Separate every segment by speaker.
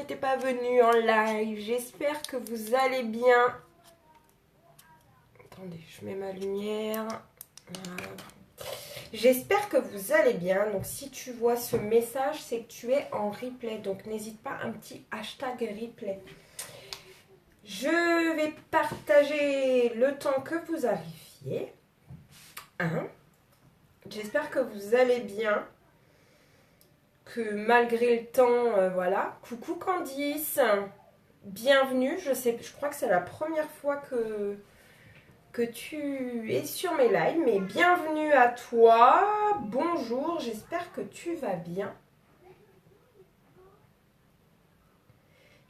Speaker 1: n'était pas venu en live. J'espère que vous allez bien. Attendez, je mets ma lumière. Voilà. J'espère que vous allez bien. Donc si tu vois ce message, c'est que tu es en replay. Donc n'hésite pas, un petit hashtag replay. Je vais partager le temps que vous arriviez. Hein? J'espère que vous allez bien. Que malgré le temps, voilà. Coucou Candice. Bienvenue. Je crois que c'est la première fois que tu es sur mes lives. Mais bienvenue à toi. Bonjour. J'espère que tu vas bien.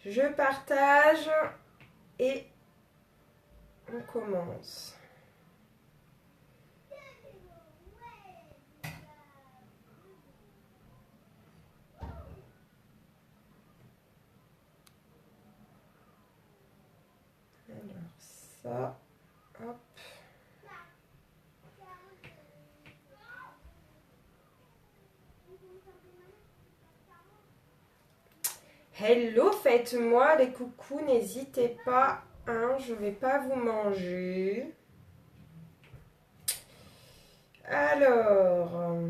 Speaker 1: Je partage et on commence. Alors ça, hop. Hello, faites-moi les coucous, n'hésitez pas, hein, je vais pas vous manger. Alors,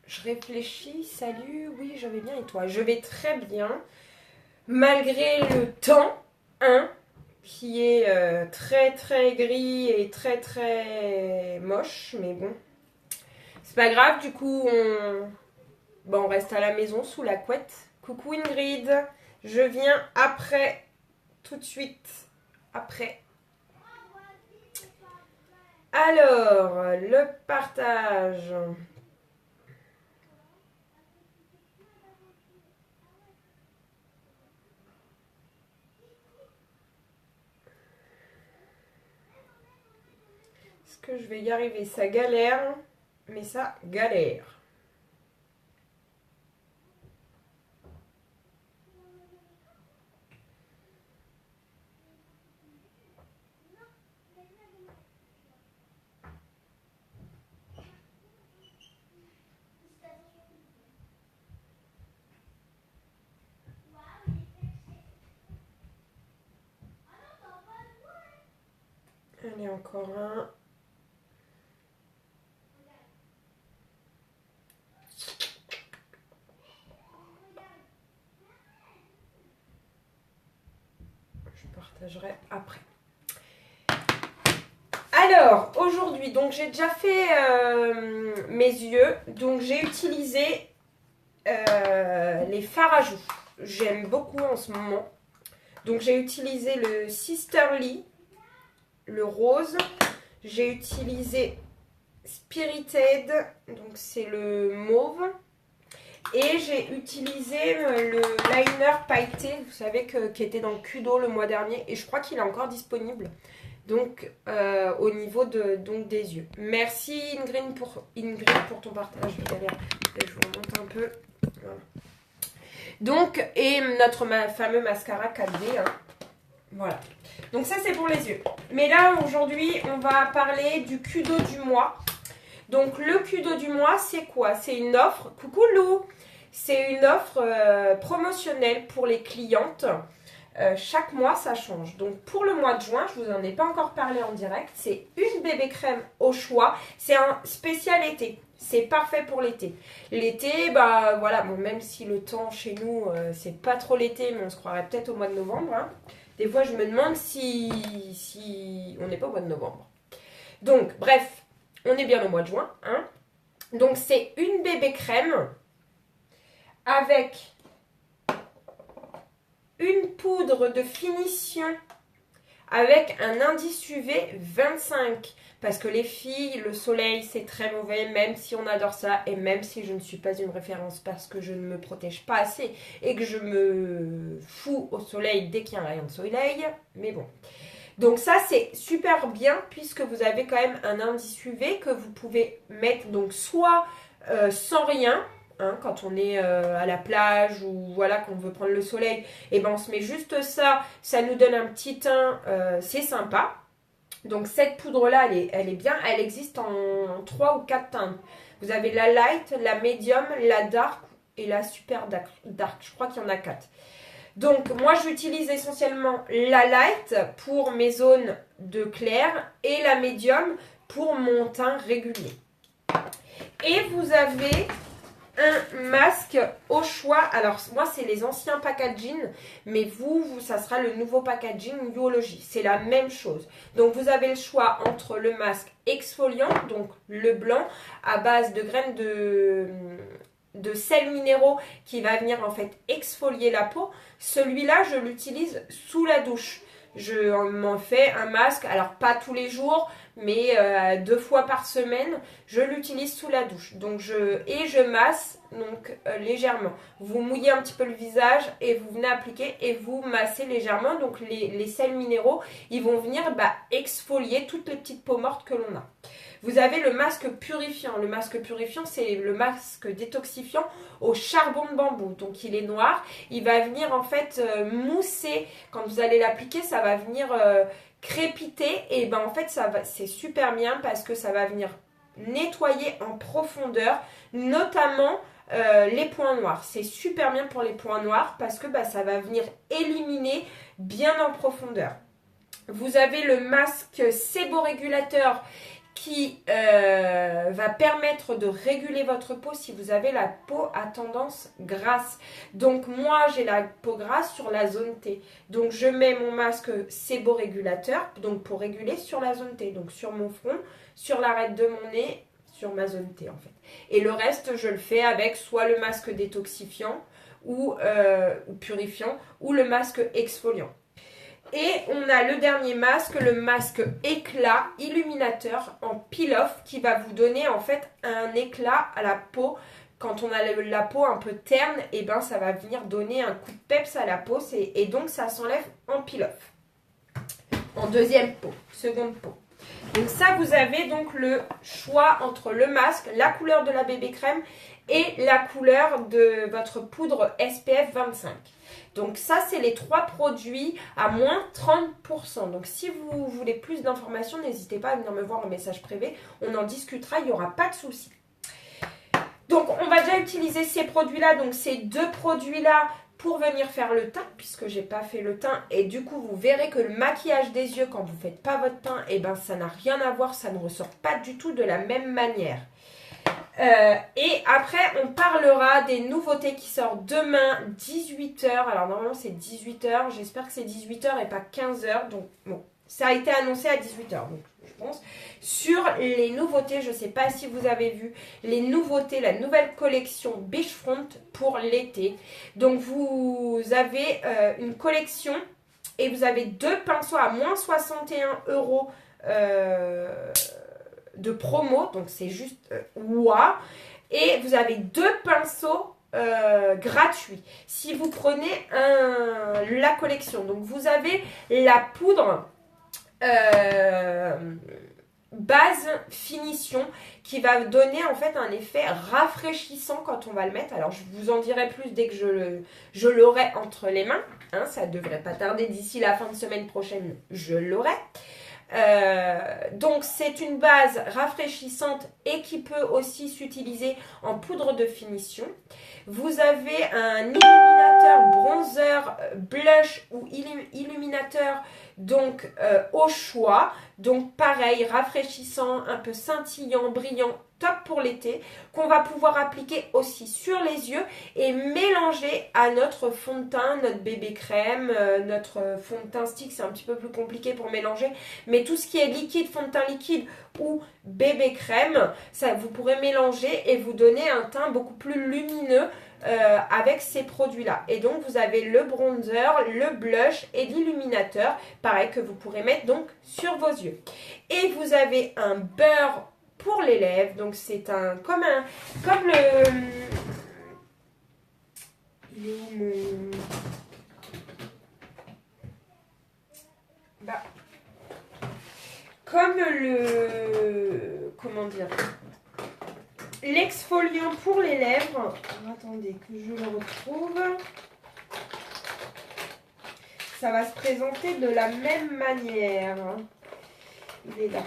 Speaker 1: je réfléchis, salut, oui, je vais bien et toi? Je vais très bien, malgré le temps, hein, qui est très très gris et très très moche, mais bon, c'est pas grave, du coup, on reste à la maison sous la couette. Coucou Ingrid, je viens après, tout de suite, après. Alors, le partage. Est-ce que je vais y arriver? Ça galère, mais ça galère. Allez, encore un. Je partagerai après. Alors, aujourd'hui, donc j'ai déjà fait mes yeux. Donc j'ai utilisé les fards à joues. J'aime beaucoup en ce moment. Donc j'ai utilisé le Sisterly, le rose. J'ai utilisé Spirited, donc c'est le mauve. Et j'ai utilisé le liner pailleté, vous savez, qui était dans Kudo le mois dernier. Et je crois qu'il est encore disponible. Donc, au niveau donc, des yeux. Merci Ingrid pour ton partage. Je vous remonte un peu. Voilà. Donc, et notre fameux mascara 4D. Hein. Voilà. Donc ça, c'est pour les yeux. Mais là, aujourd'hui, on va parler du Kudo du mois. Donc, le Kudo du mois, c'est quoi? C'est une offre. Coucou Lou! C'est une offre promotionnelle pour les clientes. Chaque mois, ça change. Donc, pour le mois de juin, je vous en ai pas encore parlé en direct. C'est une bébé crème au choix. C'est un spécial été. C'est parfait pour l'été. L'été, bah voilà, bon, même si le temps chez nous, c'est pas trop l'été, mais on se croirait peut-être au mois de novembre. Hein. Des fois, je me demande si on n'est pas au mois de novembre. Donc, bref, on est bien au mois de juin. Hein. Donc, c'est une bébé crème avec une poudre de finition avec un indice UV 25. Parce que les filles, le soleil, c'est très mauvais, même si on adore ça, et même si je ne suis pas une référence parce que je ne me protège pas assez et que je me fous au soleil dès qu'il y a un rayon de soleil. Mais bon. Donc ça, c'est super bien puisque vous avez quand même un indice UV que vous pouvez mettre donc soit sans rien, hein, quand on est à la plage ou voilà qu'on veut prendre le soleil, et ben on se met juste ça, ça nous donne un petit teint, c'est sympa. Donc cette poudre-là, elle est bien, elle existe en 3 ou 4 teintes. Vous avez la light, la medium, la dark et la super dark. Je crois qu'il y en a 4. Donc moi j'utilise essentiellement la light pour mes zones de clair et la medium pour mon teint régulier. Et vous avez un masque au choix. Alors moi c'est les anciens packaging, mais ça sera le nouveau packaging Biologie. C'est la même chose. Donc vous avez le choix entre le masque exfoliant, donc le blanc à base de graines de sels minéraux qui va venir en fait exfolier la peau. Celui-là je l'utilise sous la douche. Je m'en fais un masque, alors pas tous les jours, mais 2 fois par semaine, je l'utilise sous la douche. Donc je masse donc légèrement. Vous mouillez un petit peu le visage et vous venez appliquer et vous massez légèrement. Donc les sels minéraux, ils vont venir exfolier toutes les petites peaux mortes que l'on a. Vous avez le masque purifiant. Le masque purifiant, c'est le masque détoxifiant au charbon de bambou. Donc il est noir. Il va venir en fait mousser. Quand vous allez l'appliquer, ça va venir crépiter. Et ben en fait, c'est super bien parce que ça va venir nettoyer en profondeur, notamment les points noirs. C'est super bien pour les points noirs parce que ça va venir éliminer bien en profondeur. Vous avez le masque séborégulateur qui va permettre de réguler votre peau si vous avez la peau à tendance grasse. Donc moi j'ai la peau grasse sur la zone T. Donc je mets mon masque séborégulateur donc pour réguler sur la zone T. Donc sur mon front, sur l'arête de mon nez, sur ma zone T en fait. Et le reste je le fais avec soit le masque détoxifiant ou purifiant ou le masque exfoliant. Et on a le dernier masque, le masque éclat illuminateur en peel-off qui va vous donner en fait un éclat à la peau. Quand on a la peau un peu terne, et ben ça va venir donner un coup de peps à la peau et donc ça s'enlève en peel-off. En deuxième peau, seconde peau. Donc ça, vous avez donc le choix entre le masque, la couleur de la bébé crème et la couleur de votre poudre SPF 25. Donc ça, c'est les 3 produits à moins 30%. Donc si vous voulez plus d'informations, n'hésitez pas à venir me voir en message privé. On en discutera, il n'y aura pas de souci. Donc on va déjà utiliser ces produits-là, donc ces 2 produits-là pour venir faire le teint, puisque j'ai pas fait le teint. Et du coup, vous verrez que le maquillage des yeux, quand vous ne faites pas votre teint, et ben ça n'a rien à voir, ça ne ressort pas du tout de la même manière. Et après, on parlera des nouveautés qui sortent demain, 18h. Alors, normalement, c'est 18h. J'espère que c'est 18h et pas 15h. Donc, bon, ça a été annoncé à 18h, donc, je pense. Sur les nouveautés, je ne sais pas si vous avez vu les nouveautés, la nouvelle collection Beachfront pour l'été. Donc, vous avez une collection et vous avez 2 pinceaux à moins 61 € de promo, donc c'est juste ouah. Et vous avez 2 pinceaux gratuits si vous prenez la collection. Donc vous avez la poudre base finition qui va donner en fait un effet rafraîchissant quand on va le mettre. Alors je vous en dirai plus dès que je l'aurai entre les mains, hein, ça devrait pas tarder, d'ici la fin de semaine prochaine je l'aurai. Donc c'est une base rafraîchissante et qui peut aussi s'utiliser en poudre de finition. Vous avez un illuminateur bronzer, blush ou illuminateur donc au choix. Donc pareil, rafraîchissant, un peu scintillant, brillant, top pour l'été, qu'on va pouvoir appliquer aussi sur les yeux et mélanger à notre fond de teint, notre bébé crème, notre fond de teint stick, c'est un petit peu plus compliqué pour mélanger, mais tout ce qui est liquide, fond de teint liquide ou bébé crème, ça vous pourrez mélanger et vous donner un teint beaucoup plus lumineux avec ces produits-là. Et donc, vous avez le bronzer, le blush et l'illuminateur, pareil, que vous pourrez mettre donc sur vos yeux. Et vous avez un beurre pour les lèvres. Donc, c'est comme le... Il est où mon... Bah, comme le... Comment dire? L'exfoliant pour les lèvres. Attendez que je le retrouve. Ça va se présenter de la même manière. Il est là.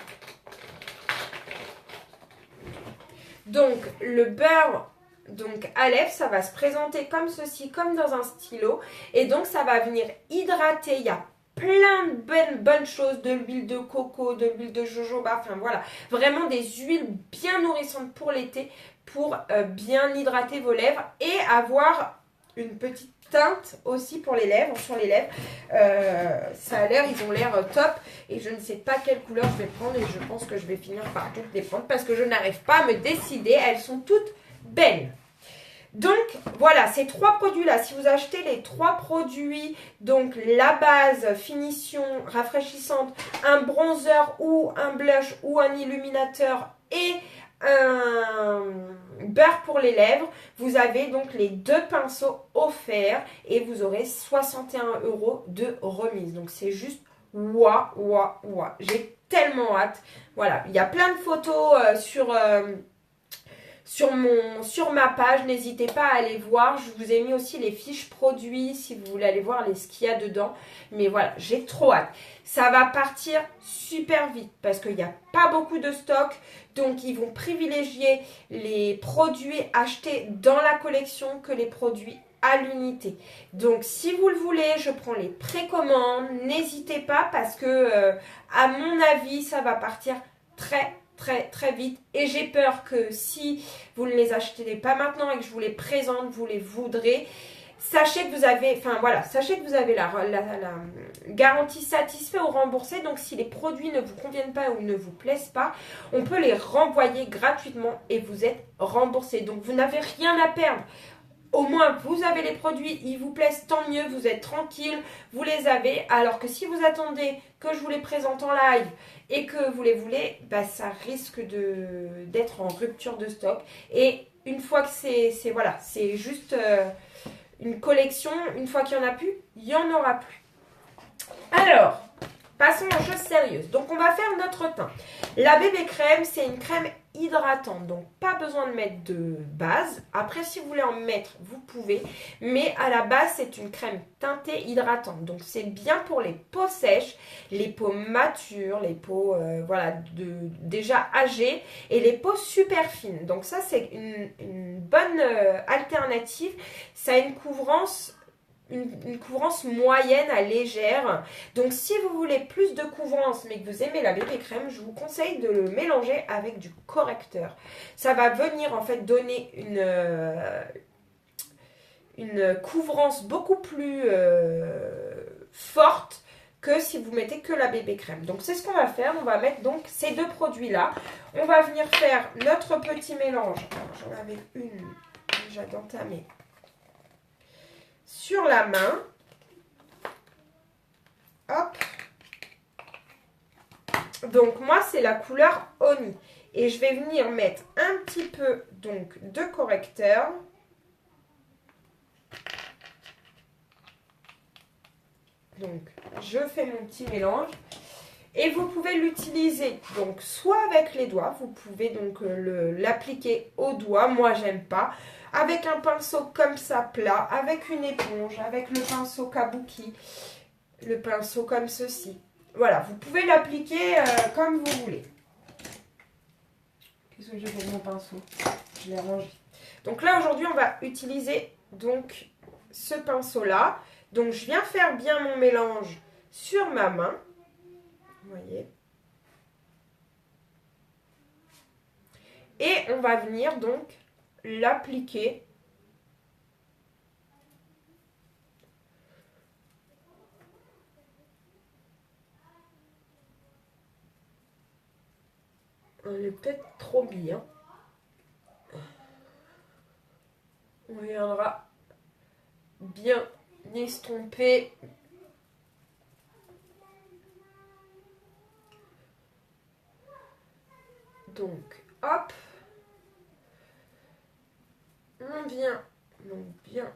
Speaker 1: Donc, le beurre donc, à lèvres, ça va se présenter comme ceci, comme dans un stylo. Et donc, ça va venir hydrater. Il y a plein de bonnes choses, de l'huile de coco, de l'huile de jojoba, enfin voilà, vraiment des huiles bien nourrissantes pour l'été, pour bien hydrater vos lèvres et avoir une petite teinte aussi pour les lèvres, sur les lèvres. Ça a l'air, ils ont l'air top et je ne sais pas quelle couleur je vais prendre et je pense que je vais finir par toutes les prendre parce que je n'arrive pas à me décider, elles sont toutes belles. Donc voilà, ces trois produits-là, si vous achetez les trois produits, donc la base, finition rafraîchissante, un bronzer ou un blush ou un illuminateur et un beurre pour les lèvres, vous avez donc les deux pinceaux offerts et vous aurez 61 € de remise. Donc c'est juste ouah, ouah, ouah. J'ai tellement hâte. Voilà, il y a plein de photos sur ma page, n'hésitez pas à aller voir. Je vous ai mis aussi les fiches produits si vous voulez aller voir ce qu'il y a dedans. Mais voilà, j'ai trop hâte. Ça va partir super vite parce qu'il n'y a pas beaucoup de stock. Donc, ils vont privilégier les produits achetés dans la collection que les produits à l'unité. Donc, si vous le voulez, je prends les précommandes. N'hésitez pas parce que, à mon avis, ça va partir très vite et j'ai peur que si vous ne les achetez pas maintenant et que je vous les présente, vous les voudrez. Sachez que vous avez, la garantie satisfait ou remboursée. Donc si les produits ne vous conviennent pas ou ne vous plaisent pas, on peut les renvoyer gratuitement et vous êtes remboursé. Donc vous n'avez rien à perdre. Au moins, vous avez les produits, ils vous plaisent, tant mieux, vous êtes tranquille, vous les avez. Alors que si vous attendez que je vous les présente en live et que vous les voulez, bah, ça risque d'être en rupture de stock. Et une fois que c'est juste une collection, une fois qu'il n'y en a plus, il n'y en aura plus. Alors, passons aux choses sérieuses. Donc, on va faire notre teint. La bébé crème, c'est une crème hydratante. Donc, pas besoin de mettre de base. Après, si vous voulez en mettre, vous pouvez. Mais à la base, c'est une crème teintée hydratante. Donc, c'est bien pour les peaux sèches, les peaux matures, les peaux déjà âgées et les peaux super fines. Donc, ça, c'est une bonne alternative. Ça a une couvrance moyenne à légère. Donc si vous voulez plus de couvrance mais que vous aimez la bébé crème, je vous conseille de le mélanger avec du correcteur. Ça va venir en fait donner une couvrance beaucoup plus forte que si vous mettez que la bébé crème. Donc c'est ce qu'on va faire. On va mettre donc ces deux produits là. On va venir faire notre petit mélange. J'en avais une déjà d'entamer sur la main. Hop. Donc moi c'est la couleur Oni. Et je vais venir mettre un petit peu donc de correcteur. Donc je fais mon petit mélange. Et vous pouvez l'utiliser donc soit avec les doigts, vous pouvez donc l'appliquer au doigt, moi j'aime pas, avec un pinceau comme ça plat, avec une éponge, avec le pinceau kabuki, le pinceau comme ceci. Voilà, vous pouvez l'appliquer comme vous voulez. Qu'est-ce que j'ai fait de mon pinceau? Je l'ai rangé. Donc là aujourd'hui on va utiliser donc ce pinceau là. Donc je viens faire bien mon mélange sur ma main. Vous voyez. Et on va venir donc l'appliquer on est peut-être trop bien. Oui, viendra bien estomper. Donc, hop, on vient donc bien.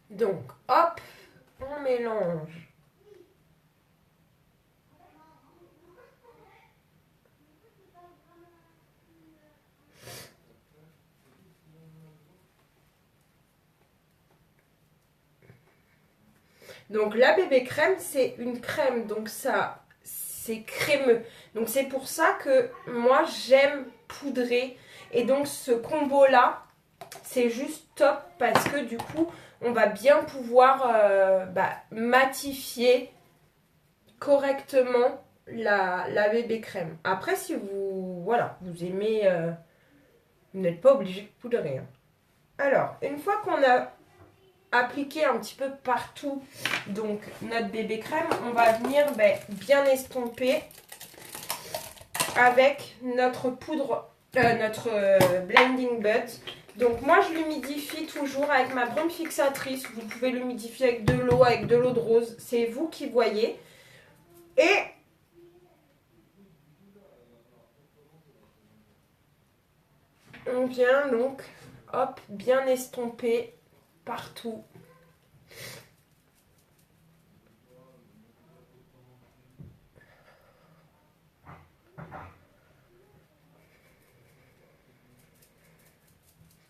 Speaker 1: Donc, hop, on mélange. Donc la bébé crème, c'est une crème, donc ça, c'est crémeux. Donc c'est pour ça que moi, j'aime poudrer. Et donc ce combo-là, c'est juste top parce que du coup, on va bien pouvoir matifier correctement la bébé crème. Après, si vous aimez, vous n'êtes pas obligé de poudrer, hein. Alors, une fois qu'on a appliqué un petit peu partout donc notre bébé crème, on va venir bien estomper avec notre poudre, notre blending butt. Donc moi je l'humidifie toujours avec ma brume fixatrice. Vous pouvez l'humidifier avec de l'eau de rose, c'est vous qui voyez. Et on vient donc hop bien estomper partout.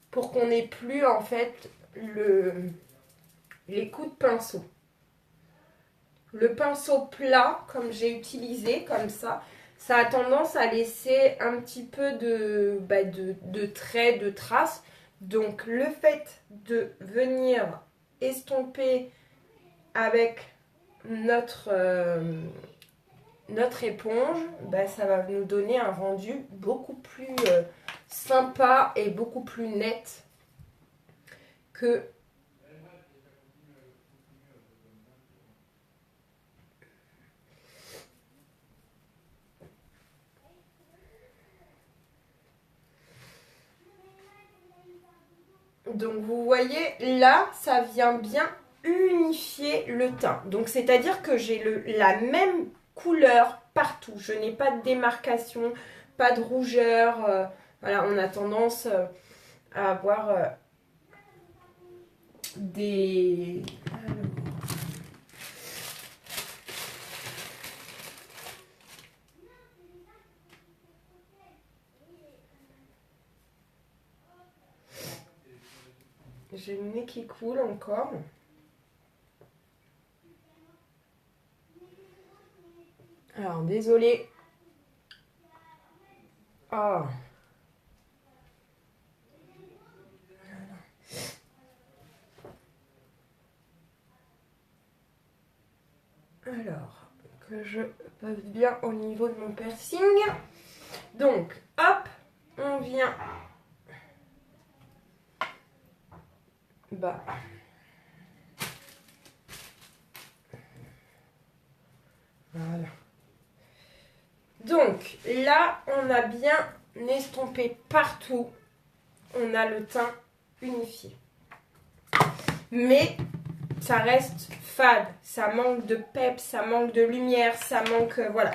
Speaker 1: Pour qu'on n'ait plus en fait les coups de pinceau. Le pinceau plat, comme j'ai utilisé, comme ça a tendance à laisser un petit peu de traits, de traces. Donc le fait de venir estomper avec notre éponge, ça va nous donner un rendu beaucoup plus sympa et beaucoup plus net que donc vous voyez là, ça vient bien unifier le teint. Donc c'est-à-dire que j'ai la même couleur partout. Je n'ai pas de démarcation, pas de rougeur. Voilà, on a tendance à avoir des... J'ai le nez qui coule encore. Alors, désolée. Oh. Alors, que je passe bien au niveau de mon piercing. Donc, hop, on vient bas. Voilà. Donc, là, on a bien estompé partout. On a le teint unifié. Mais ça reste fade. Ça manque de peps, ça manque de lumière, ça manque... voilà.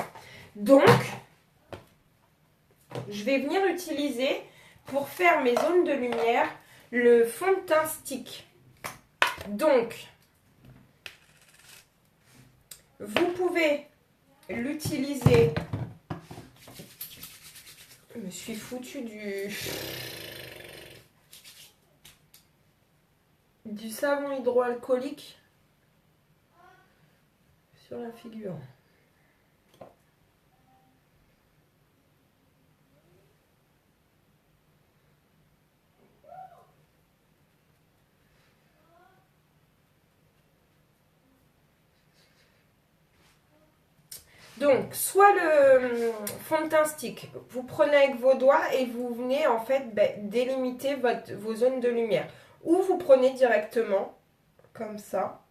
Speaker 1: Donc, je vais venir utiliser, pour faire mes zones de lumière, le fond de teint stick. Donc, vous pouvez l'utiliser... Je me suis foutue du savon hydroalcoolique sur la figure. Donc, soit le fond de teint stick, vous prenez avec vos doigts et vous venez en fait délimiter vos zones de lumière. Ou vous prenez directement, comme ça.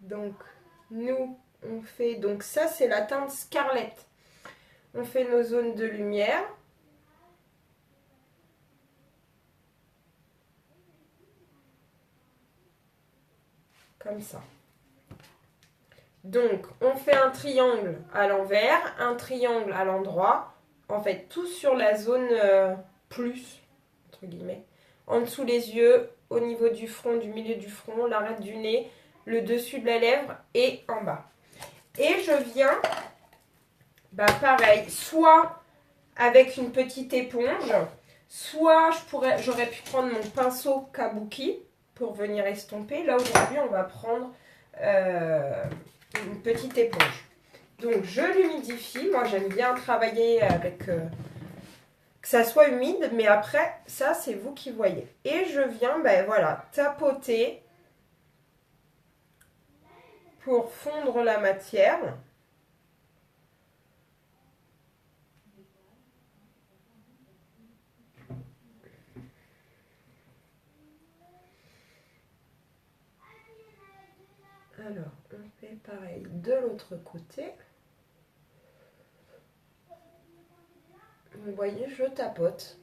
Speaker 1: Donc, nous, on fait... Donc ça, c'est la teinte Scarlet. On fait nos zones de lumière. Comme ça. Donc, on fait un triangle à l'envers, un triangle à l'endroit. En fait, tout sur la zone plus, entre guillemets. En dessous les yeux, au niveau du front, du milieu du front, l'arête du nez, le dessus de la lèvre et en bas. Et je viens, pareil, soit avec une petite éponge, soit j'aurais pu prendre mon pinceau kabuki pour venir estomper. Là, aujourd'hui, on va prendre une petite éponge. Donc, je l'humidifie. Moi, j'aime bien travailler avec... que ça soit humide, mais après, ça, c'est vous qui voyez. Et je viens, voilà, tapoter pour fondre la matière. Alors, on fait pareil de l'autre côté. Vous voyez, je tapote.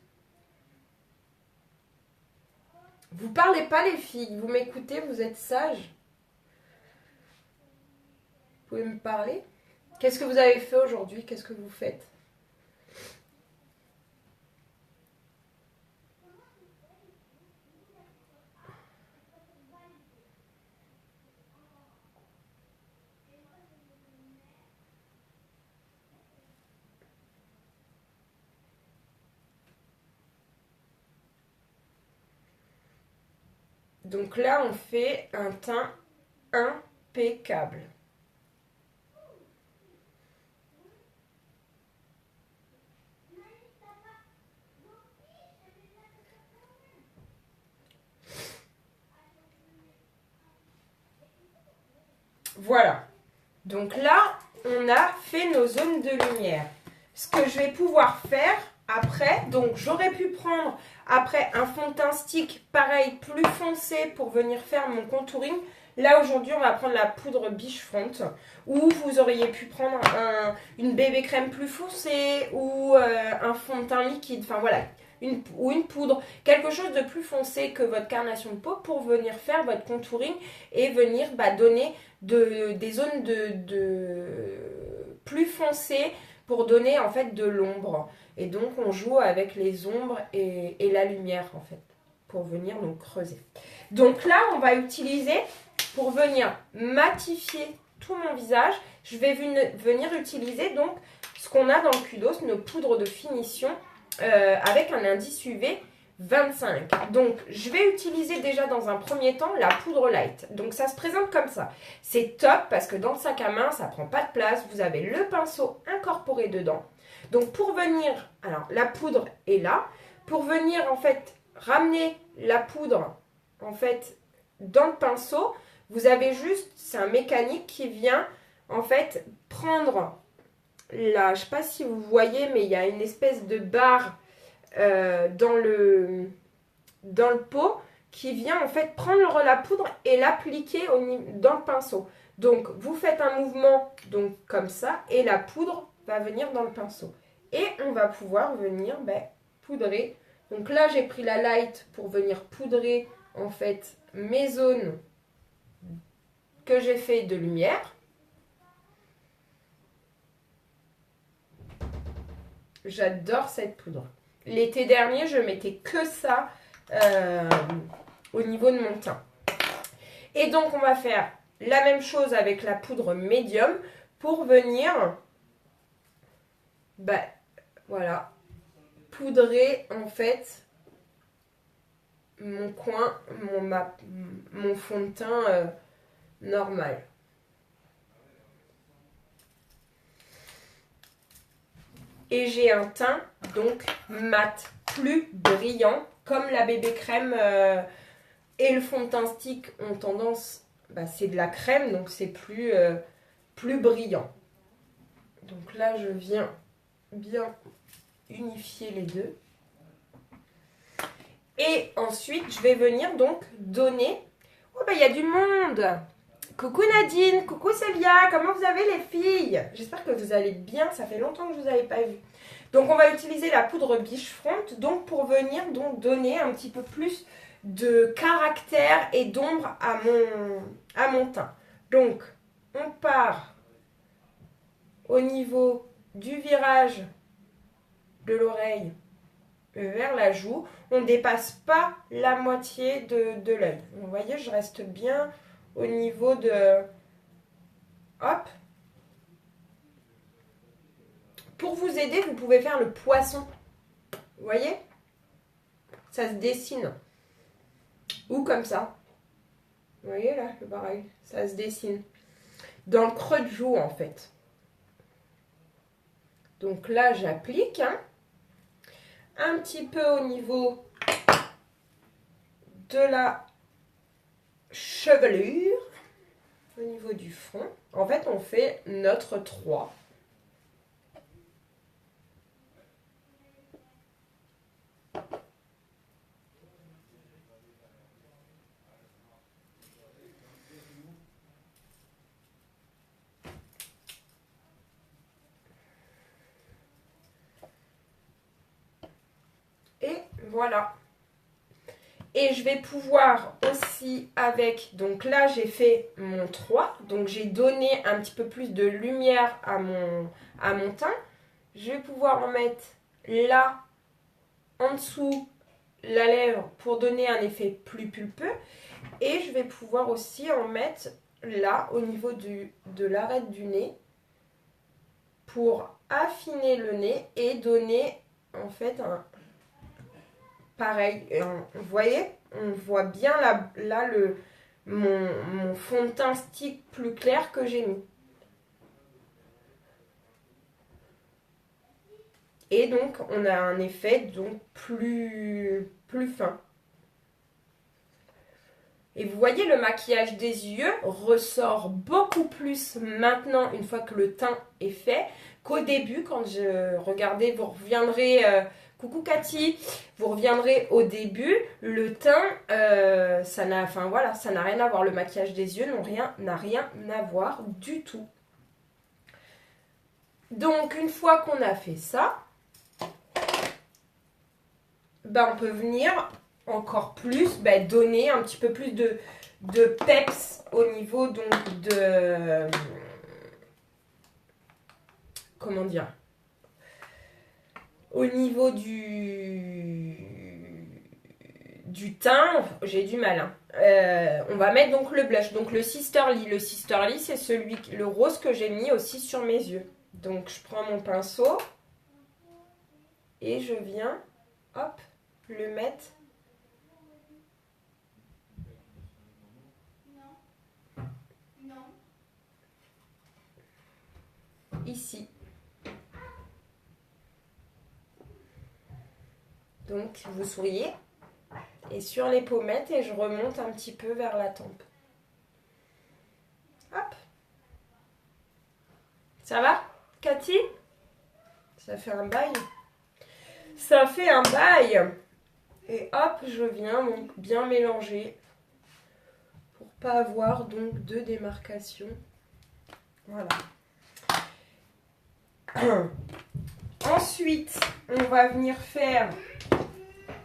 Speaker 1: Vous parlez pas les filles, vous m'écoutez, vous êtes sages. Vous pouvez me parler? Qu'est-ce que vous avez fait aujourd'hui? Qu'est-ce que vous faites? Donc là, on fait un teint impeccable. Voilà. Donc là, on a fait nos zones de lumière. Ce que je vais pouvoir faire après, donc j'aurais pu prendre après un fond de teint stick, pareil, plus foncé pour venir faire mon contouring. Là, aujourd'hui, on va prendre la poudre Beachfront, ou vous auriez pu prendre une bébé crème plus foncée, ou un fond de teint liquide, enfin voilà, ou une poudre, quelque chose de plus foncé que votre carnation de peau pour venir faire votre contouring et venir donner des zones de plus foncées pour donner en fait de l'ombre. Et donc on joue avec les ombres et la lumière en fait pour venir donc creuser. Donc là on va utiliser pour venir matifier tout mon visage, je vais venir utiliser donc ce qu'on a dans le Kudos, nos poudres de finition avec un indice UV 25. Donc, je vais utiliser déjà dans un premier temps la poudre light. Donc, ça se présente comme ça. C'est top parce que dans le sac à main, ça prend pas de place. Vous avez le pinceau incorporé dedans. Donc, pour venir, alors la poudre est là. Pour venir, en fait, ramener la poudre, en fait, dans le pinceau, vous avez juste, c'est un mécanique qui vient, en fait, prendre la, je sais pas si vous voyez, mais il y a une espèce de barre dans le pot qui vient en fait prendre la poudre et l'appliquer dans le pinceau. Donc vous faites un mouvement donc comme ça et la poudre va venir dans le pinceau. Et on va pouvoir venir poudrer. Donc là j'ai pris la light pour venir poudrer en fait mes zones que j'ai fait de lumière. J'adore cette poudre. L'été dernier, je mettais que ça au niveau de mon teint. Et donc, on va faire la même chose avec la poudre médium pour venir, voilà, poudrer en fait mon coin, mon fond de teint normal. Et j'ai un teint donc mat, plus brillant, comme la bébé crème et le fond de teint stick ont tendance, c'est de la crème, donc c'est plus brillant. Donc là, je viens bien unifier les deux. Et ensuite, je vais venir donc donner... Oh, bah, il y a du monde! Coucou Nadine, coucou Célia, comment vous avez les filles? J'espère que vous allez bien, ça fait longtemps que je ne vous avais pas vu. Donc, on va utiliser la poudre Beachfront donc, pour venir donc, donner un petit peu plus de caractère et d'ombre à mon teint. Donc, on part au niveau du virage de l'oreille vers la joue. On ne dépasse pas la moitié de l'œil. Vous voyez, je reste bien au niveau de... Hop. Pour vous aider, vous pouvez faire le poisson. Vous voyez? Ça se dessine. Ou comme ça. Vous voyez là, c'est pareil. Ça se dessine. Dans le creux de joue en fait. Donc là, j'applique. Un petit peu au niveau de la chevelure. Au niveau du front. En fait, on fait notre 3. Et voilà. Et je vais pouvoir aussi avec, donc là j'ai fait mon 3, donc j'ai donné un petit peu plus de lumière à mon teint. Je vais pouvoir en mettre là, en dessous, la lèvre pour donner un effet plus pulpeux. Et je vais pouvoir aussi en mettre là, au niveau de l'arête du nez, pour affiner le nez et donner en fait un... Pareil, vous voyez, on voit bien là mon fond de teint stick plus clair que j'ai mis. Et donc, on a un effet donc plus fin. Et vous voyez, le maquillage des yeux ressort beaucoup plus maintenant, une fois que le teint est fait, qu'au début, quand je regardais, vous reviendrez... coucou Cathy, vous reviendrez au début, le teint, ça n'a rien à voir. Le maquillage des yeux n'a rien à voir du tout. Donc, une fois qu'on a fait ça, ben, on peut venir encore plus donner un petit peu plus de peps au niveau donc de... Comment dire? Au niveau du teint, j'ai du mal. Hein. On va mettre donc le blush. Donc le Sisterly. Le Sisterly, c'est le rose que j'ai mis aussi sur mes yeux. Donc je prends mon pinceau et je viens, hop, le mettre ici. Donc vous souriez. Et sur les pommettes, et je remonte un petit peu vers la tempe. Hop. Ça va, Cathy? Ça fait un bail. Ça fait un bail. Et hop, je viens donc bien mélanger pour pas avoir donc de démarcation. Voilà. Ensuite, on va venir faire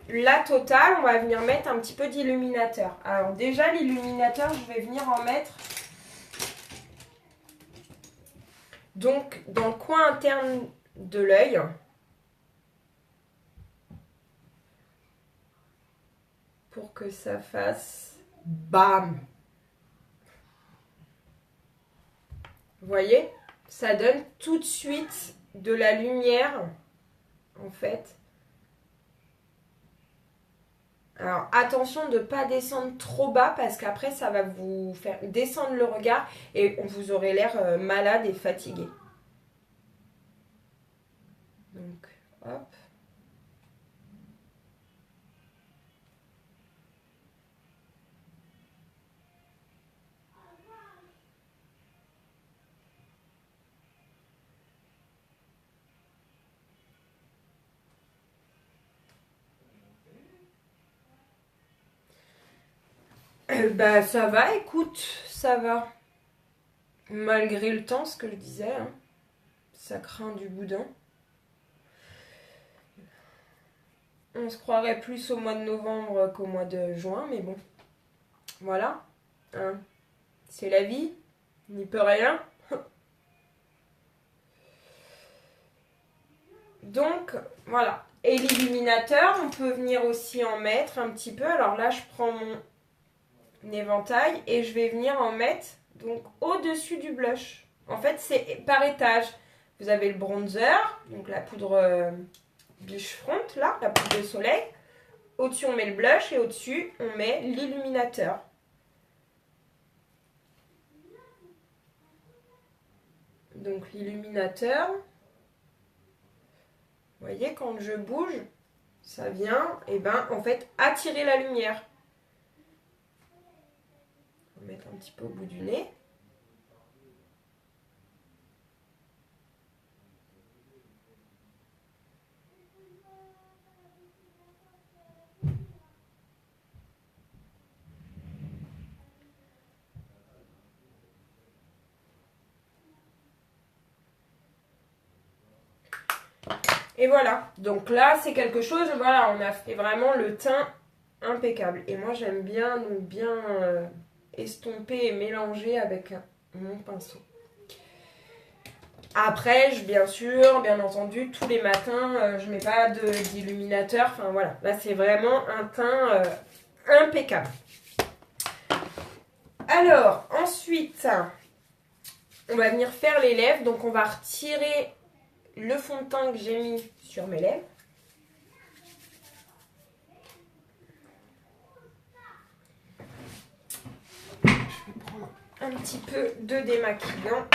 Speaker 1: la totale. On va venir mettre un petit peu d'illuminateur. Alors déjà, l'illuminateur, je vais venir en mettre donc dans le coin interne de l'œil. Pour que ça fasse bam. Vous voyez? Ça donne tout de suite de la lumière, en fait. Alors, attention de ne pas descendre trop bas parce qu'après, ça va vous faire descendre le regard et vous aurez l'air malade et fatigué. Donc, hop. Bah ça va, écoute, ça va. Malgré le temps, ce que je disais, hein, ça craint du boudin. On se croirait plus au mois de novembre qu'au mois de juin, mais bon, voilà. Hein. C'est la vie, on n'y peut rien. Donc, voilà. Et l'illuminateur, on peut venir aussi en mettre un petit peu. Alors là, je prends mon éventail et je vais venir en mettre donc au-dessus du blush. En fait, c'est par étage. Vous avez le bronzer, donc la poudre Blush Front, là, la poudre de soleil. Au-dessus, on met le blush et au-dessus, on met l'illuminateur. Donc l'illuminateur, vous voyez, quand je bouge, ça vient, et ben, en fait, attirer la lumière. On va mettre un petit peu au bout du nez. Et voilà, donc là c'est quelque chose, voilà, on a fait vraiment le teint impeccable. Et moi j'aime bien, donc bien estomper et mélanger avec mon pinceau. Après, bien sûr, bien entendu, tous les matins, je mets pas d'illuminateur. Enfin voilà, là c'est vraiment un teint impeccable. Alors, ensuite, on va venir faire les lèvres. Donc on va retirer le fond de teint que j'ai mis sur mes lèvres. Je vais prendre un petit peu de démaquillant.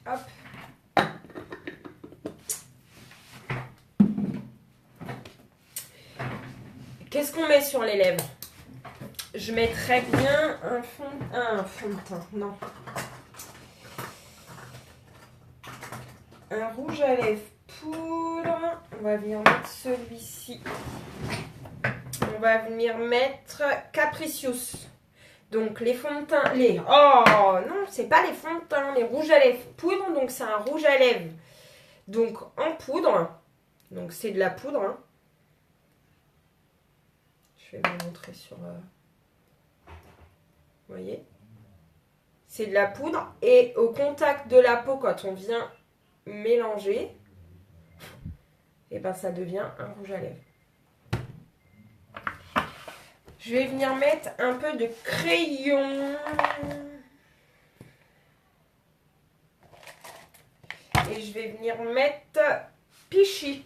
Speaker 1: Hop. Qu'est-ce qu'on met sur les lèvres? Je mettrais bien un fond de teint, non. Un rouge à lèvres poudre. On va venir mettre celui-ci. On va venir mettre Capricious. Donc les fonds de teint, oh non, c'est pas les fonds de teint, les rouges à lèvres poudre. Donc c'est un rouge à lèvres. Donc en poudre. Donc c'est de la poudre. Hein. Je vais vous montrer sur... Vous voyez? C'est de la poudre. Et au contact de la peau, quand on vient mélanger, et ben ça devient un rouge à lèvres. Je vais venir mettre un peu de crayon. Et je vais venir mettre Pichy.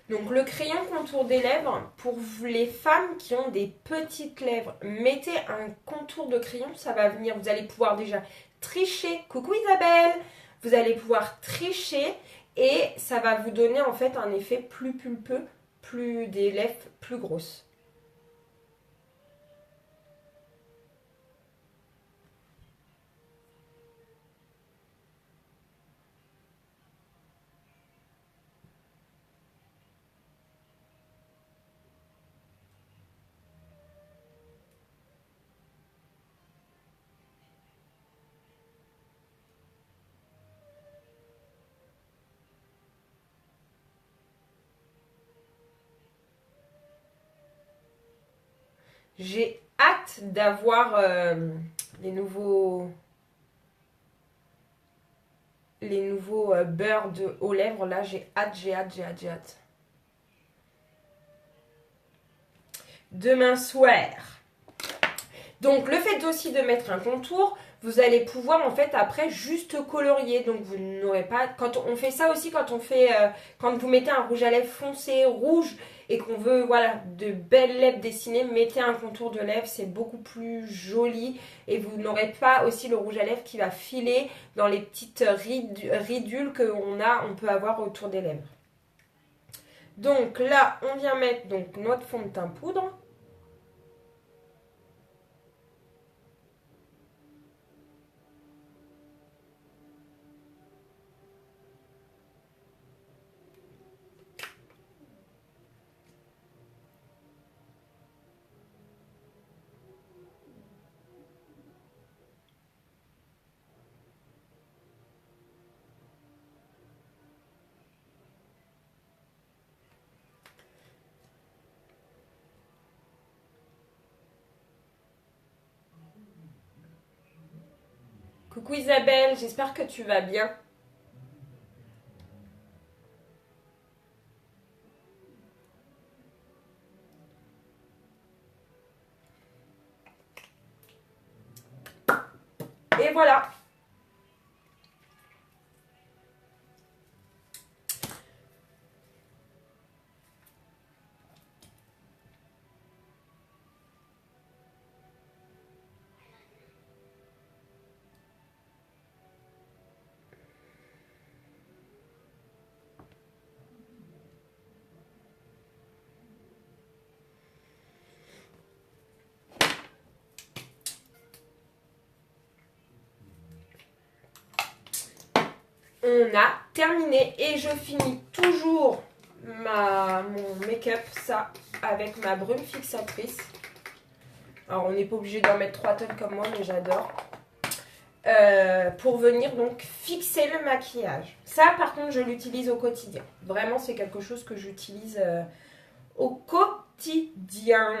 Speaker 1: Donc le crayon contour des lèvres, pour les femmes qui ont des petites lèvres, mettez un contour de crayon, ça va venir, vous allez pouvoir déjà tricher. Coucou Isabelle! Vous allez pouvoir tricher et ça va vous donner en fait un effet plus pulpeux, plus des lèvres plus grosses. J'ai hâte d'avoir les nouveaux beurres aux lèvres. Là, j'ai hâte. Demain soir, Donc le fait aussi de mettre un contour, vous allez pouvoir en fait après juste colorier. Donc vous n'aurez pas, quand on fait ça aussi, quand vous mettez un rouge à lèvres foncé, rouge, et qu'on veut voilà de belles lèvres dessinées, mettez un contour de lèvres, c'est beaucoup plus joli et vous n'aurez pas aussi le rouge à lèvres qui va filer dans les petites ridules on peut avoir autour des lèvres. Donc là, on vient mettre donc notre fond de teint poudre. Coucou Isabelle, j'espère que tu vas bien. Et voilà. On a terminé et je finis toujours mon make-up, ça, avec ma brume fixatrice. Alors, on n'est pas obligé d'en mettre 3 tonnes comme moi, mais j'adore. Pour venir donc fixer le maquillage. Ça, par contre, je l'utilise au quotidien. Vraiment, c'est quelque chose que j'utilise au quotidien.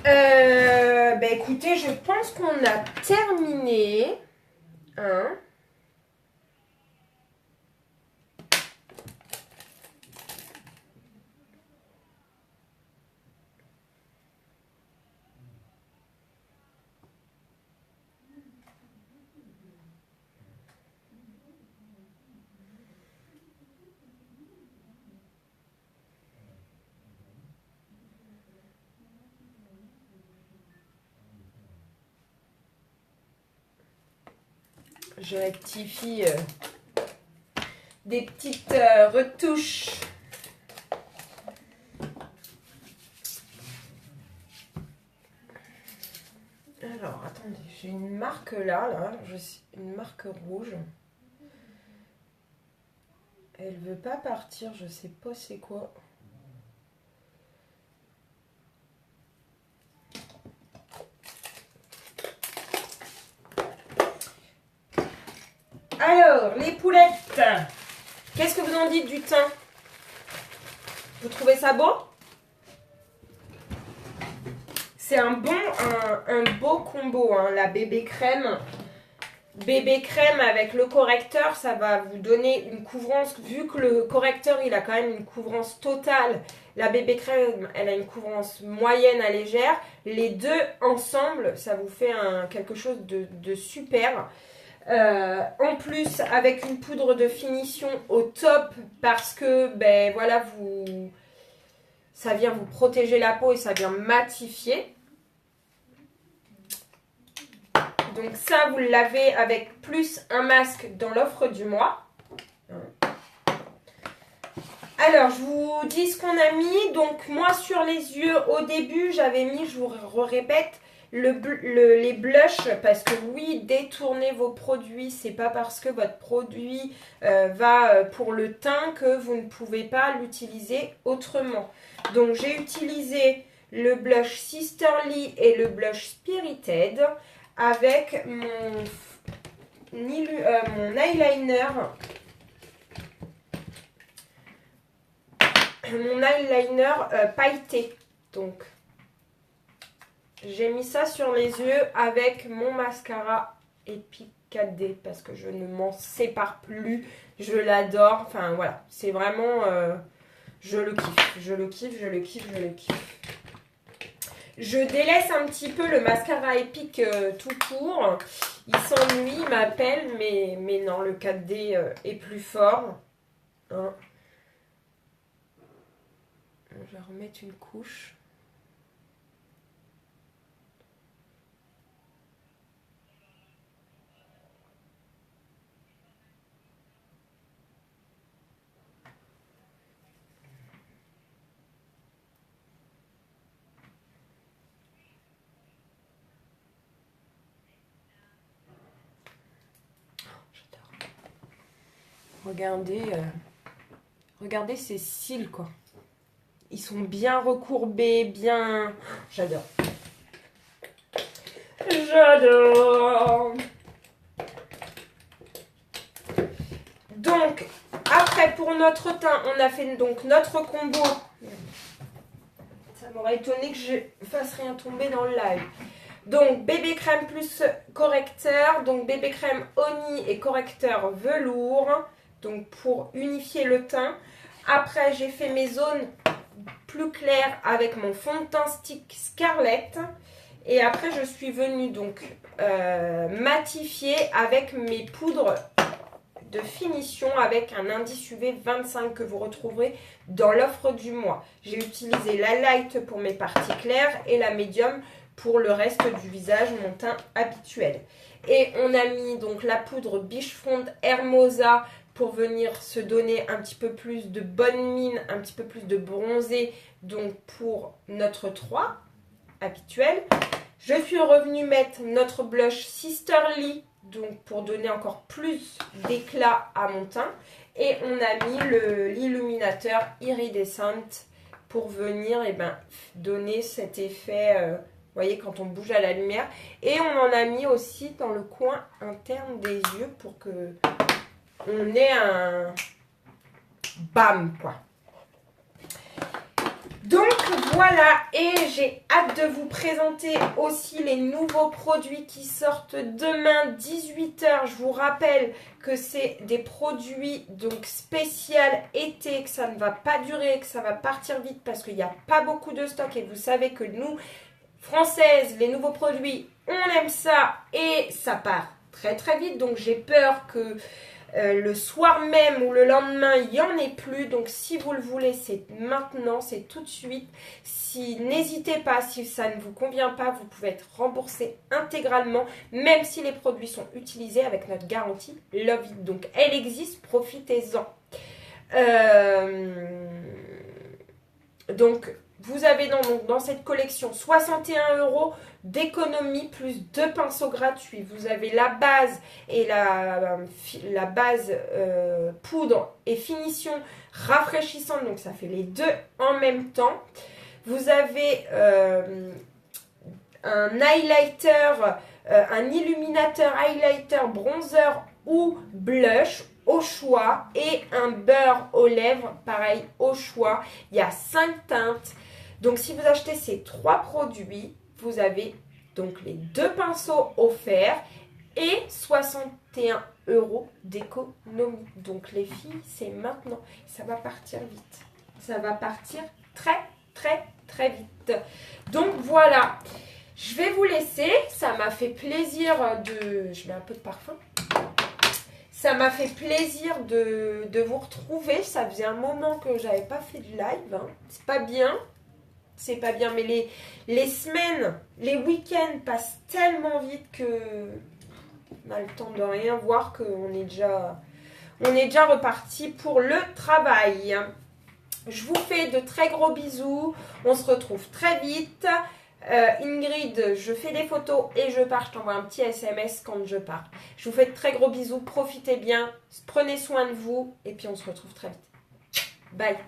Speaker 1: Écoutez, je pense qu'on a terminé. Hein. Je rectifie des petites retouches. Alors, attendez, j'ai une marque là, une marque rouge. Elle veut pas partir, je sais pas c'est quoi. Alors, les poulettes. Qu'est-ce que vous en dites du teint? Vous trouvez ça beau? C'est un beau combo, hein, la bébé crème. Bébé crème avec le correcteur, ça va vous donner une couvrance. Vu que le correcteur, il a quand même une couvrance totale. La bébé crème, elle a une couvrance moyenne à légère. Les deux ensemble, ça vous fait quelque chose de super. En plus, avec une poudre de finition au top parce que, voilà, ça vient vous protéger la peau et ça vient matifier. Donc ça, vous l'avez avec plus un masque dans l'offre du mois. Alors, je vous dis ce qu'on a mis. Donc, moi, sur les yeux, au début, j'avais mis, je vous répète, les blushs. Parce que oui, détournez vos produits. C'est pas parce que votre produit va pour le teint que vous ne pouvez pas l'utiliser autrement. Donc, j'ai utilisé le blush Sisterly et le blush Spirited avec mon eyeliner. Mon eyeliner pailleté. Donc, j'ai mis ça sur les yeux avec mon mascara Epic 4D parce que je ne m'en sépare plus. Je l'adore. Enfin, voilà. C'est vraiment... je le kiffe. Je le kiffe, je le kiffe, je le kiffe. Je délaisse un petit peu le mascara épique tout court. Il s'ennuie, il m'appelle, mais non, le 4D est plus fort. Hein. Je vais remettre une couche. Regardez, regardez ces cils, quoi. Ils sont bien recourbés, bien... J'adore. J'adore. Donc, après, pour notre teint, on a fait donc notre combo. Ça m'aurait étonné que je fasse rien tomber dans le live. Donc, bébé crème plus correcteur. Donc, bébé crème Oni et correcteur velours. Donc, pour unifier le teint. Après, j'ai fait mes zones plus claires avec mon fond de teint stick Scarlett. Et après, je suis venue donc matifier avec mes poudres de finition avec un indice UV 25 que vous retrouverez dans l'offre du mois. J'ai utilisé la light pour mes parties claires et la médium pour le reste du visage, mon teint habituel. Et on a mis donc la poudre Beachfront Hermosa pour venir se donner un petit peu plus de bonne mine, un petit peu plus de bronzé, donc pour notre 3 habituel. Je suis revenue mettre notre blush Sisterly, donc pour donner encore plus d'éclat à mon teint. Et on a mis l'illuminateur Iridescent pour venir donner cet effet, vous voyez, quand on bouge à la lumière. Et on en a mis aussi dans le coin interne des yeux pour que on ait un bam, quoi. Donc voilà, et j'ai hâte de vous présenter aussi les nouveaux produits qui sortent demain 18h. Je vous rappelle que c'est des produits donc spéciaux été, que ça ne va pas durer, que ça va partir vite parce qu'il n'y a pas beaucoup de stock. Et vous savez que nous, Françaises, les nouveaux produits, on aime ça et ça part très très vite. Donc j'ai peur que... le soir même ou le lendemain, il n'y en ait plus. Donc, si vous le voulez, c'est maintenant, c'est tout de suite. N'hésitez pas, si ça ne vous convient pas, vous pouvez être remboursé intégralement, même si les produits sont utilisés avec notre garantie Love It. Donc, elle existe, profitez-en. Donc, vous avez dans cette collection 61 € d'économie plus 2 pinceaux gratuits. Vous avez la base et la base poudre et finition rafraîchissante. Donc, ça fait les deux en même temps. Vous avez un highlighter, un illuminateur highlighter, bronzer ou blush au choix et un beurre aux lèvres, pareil, au choix. Il y a 5 teintes. Donc, si vous achetez ces 3 produits, vous avez donc les 2 pinceaux offerts et 61 € d'économie. Donc, les filles, c'est maintenant. Ça va partir vite. Ça va partir très, très, très vite. Donc, voilà. Je vais vous laisser. Ça m'a fait plaisir de... Je mets un peu de parfum. Ça m'a fait plaisir de vous retrouver. Ça faisait un moment que j'avais pas fait de live. Hein. C'est pas bien. C'est pas bien, mais les semaines, les week-ends passent tellement vite que on a le temps de rien voir qu'on est déjà reparti pour le travail. Je vous fais de très gros bisous. On se retrouve très vite. Ingrid, je fais des photos et je pars. Je t'envoie un petit SMS quand je pars. Je vous fais de très gros bisous. Profitez bien. Prenez soin de vous. Et puis on se retrouve très vite. Bye.